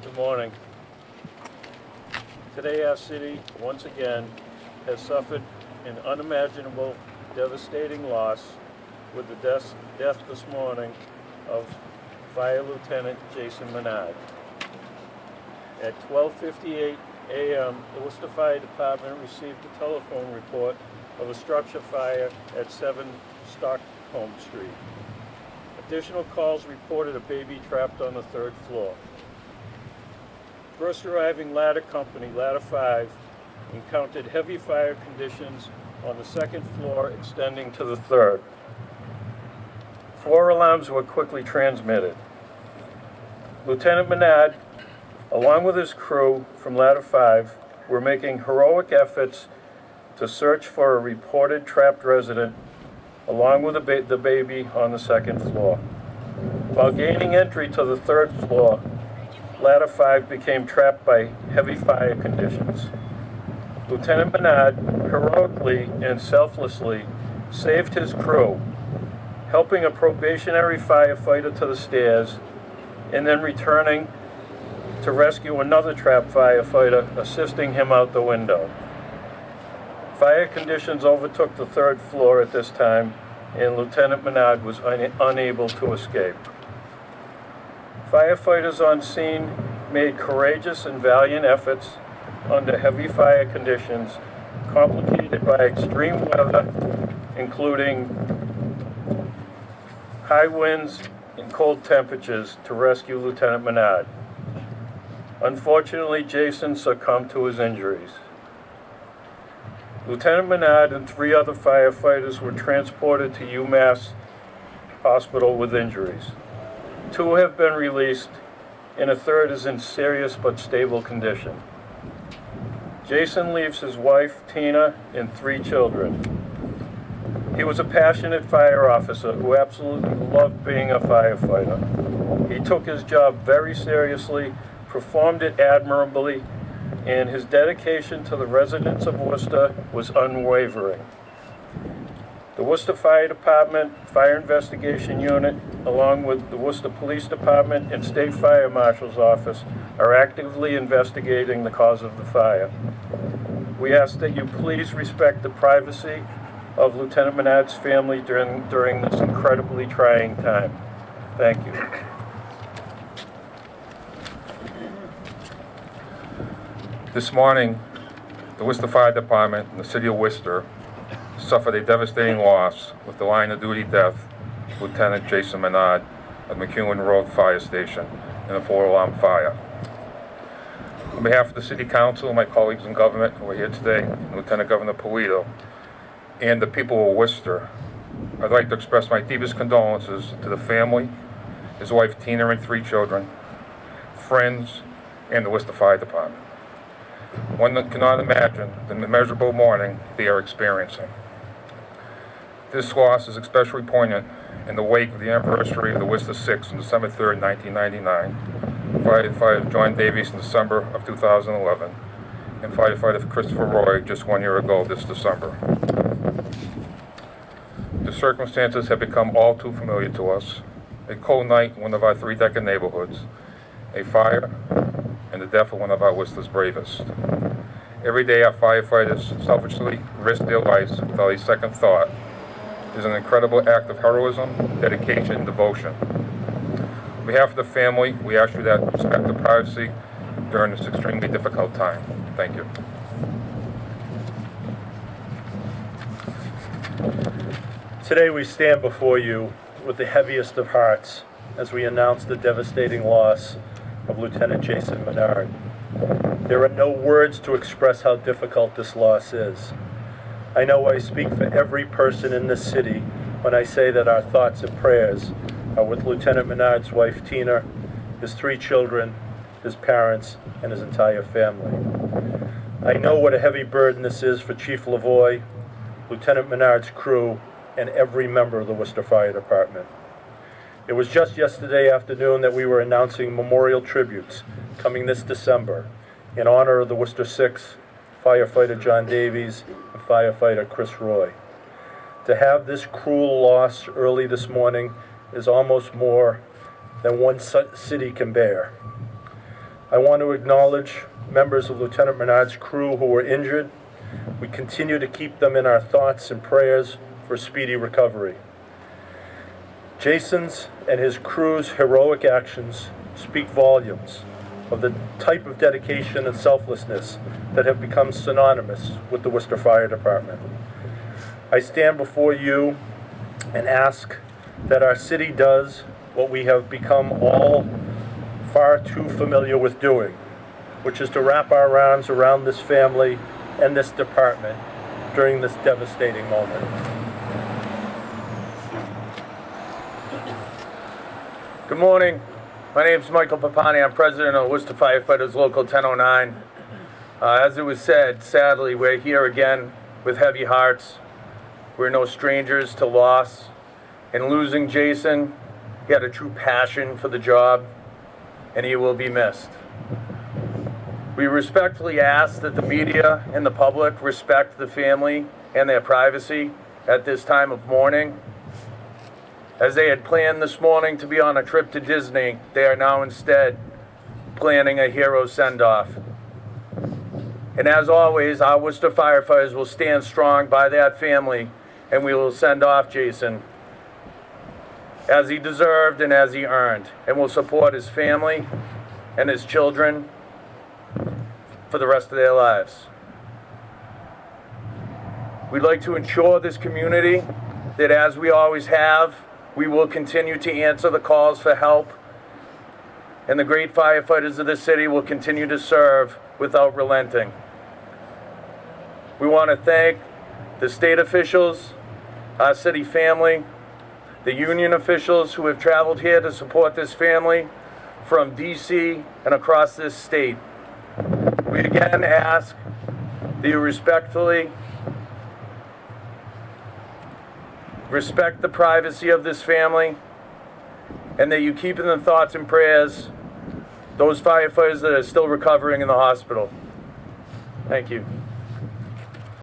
Good morning. Today our city, once again, has suffered an unimaginable, devastating loss with the death this morning of Fire Lieutenant Jason Menard. At 12:58 a.m., the Worcester Fire Department received a telephone report of a structure fire at 7 Stockholm Street. Additional calls reported a baby trapped on the third floor. First arriving ladder company, Ladder 5, encountered heavy fire conditions on the second floor extending to the third. 4 alarms were quickly transmitted. Lieutenant Menard, along with his crew from Ladder 5, were making heroic efforts to search for a reported trapped resident, along with the baby on the second floor. While gaining entry to the third floor, Ladder 5 became trapped by heavy fire conditions. Lieutenant Menard heroically and selflessly saved his crew, helping a probationary firefighter to the stairs, and then returning to rescue another trapped firefighter, assisting him out the window. Fire conditions overtook the third floor at this time, and Lieutenant Menard was unable to escape. Firefighters on scene made courageous and valiant efforts under heavy fire conditions, complicated by extreme weather, including high winds and cold temperatures, to rescue Lieutenant Menard. Unfortunately, Jason succumbed to his injuries. Lieutenant Menard and 3 other firefighters were transported to UMass Hospital with injuries. 2 have been released, and a third is in serious but stable condition. Jason leaves his wife, Tina, and 3 children. He was a passionate fire officer who absolutely loved being a firefighter. He took his job very seriously, performed it admirably, and his dedication to the residents of Worcester was unwavering. The Worcester Fire Department Fire Investigation Unit, along with the Worcester Police Department and State Fire Marshal's Office, are actively investigating the cause of the fire. We ask that you please respect the privacy of Lieutenant Menard's family during this incredibly trying time. Thank you. This morning, the Worcester Fire Department and the City of Worcester suffered a devastating loss with the line of duty death of Lieutenant Jason Menard at McEwen Road Fire Station in a 4-alarm fire. On behalf of the City Council and my colleagues in government who are here today, Lieutenant Governor Polito, and the people of Worcester, I'd like to express my deepest condolences to the family, his wife Tina and 3 children, friends, and the Worcester Fire Department. One cannot imagine the immeasurable mourning they are experiencing. This loss is especially poignant in the wake of the anniversary of the Worcester 6 on December 3rd, 1999, firefighter John Davies in December of 2011, and firefighter Christopher Roy just 1 year ago this December. The circumstances have become all too familiar to us. A cold night in one of our 3-decade neighborhoods, a fire, and the death of one of our Worcester's bravest. Every day our firefighters selfishly risk their lives without a second thought. It is an incredible act of heroism, dedication, and devotion. On behalf of the family, we ask you that respect the privacy during this extremely difficult time. Thank you. Today we stand before you with the heaviest of hearts as we announce the devastating loss of Lieutenant Jason Menard. There are no words to express how difficult this loss is. I know I speak for every person in this city when I say that our thoughts and prayers are with Lieutenant Menard's wife Tina, his 3 children, his parents, and his entire family. I know what a heavy burden this is for Chief Lavoie, Lieutenant Menard's crew, and every member of the Worcester Fire Department. It was just yesterday afternoon that we were announcing memorial tributes coming this December in honor of the Worcester 6, firefighter John Davies, and firefighter Chris Roy. To have this cruel loss early this morning is almost more than one city can bear. I want to acknowledge members of Lieutenant Menard's crew who were injured. We continue to keep them in our thoughts and prayers for speedy recovery. Jason's and his crew's heroic actions speak volumes of the type of dedication and selflessness that have become synonymous with the Worcester Fire Department. I stand before you and ask that our city does what we have become all far too familiar with doing, which is to wrap our arms around this family and this department during this devastating moment. Good morning. My name is Michael Papani. I'm president of Worcester Firefighters Local 1009. As it was said, sadly, we're here again with heavy hearts. We're no strangers to loss. In losing Jason, he had a true passion for the job, and he will be missed. We respectfully ask that the media and the public respect the family and their privacy at this time of mourning. As they had planned this morning to be on a trip to Disney, they are now instead planning a hero send-off. And as always, our Worcester firefighters will stand strong by that family, and we will send off Jason as he deserved and as he earned, and will support his family and his children for the rest of their lives. We'd like to ensure this community that, as we always have, we will continue to answer the calls for help, and the great firefighters of the city will continue to serve without relenting. We want to thank the state officials, our city family, the union officials who have traveled here to support this family from DC and across this state. We again ask that you respectfully respect the privacy of this family, and that you keep in the thoughts and prayers those firefighters that are still recovering in the hospital. Thank you.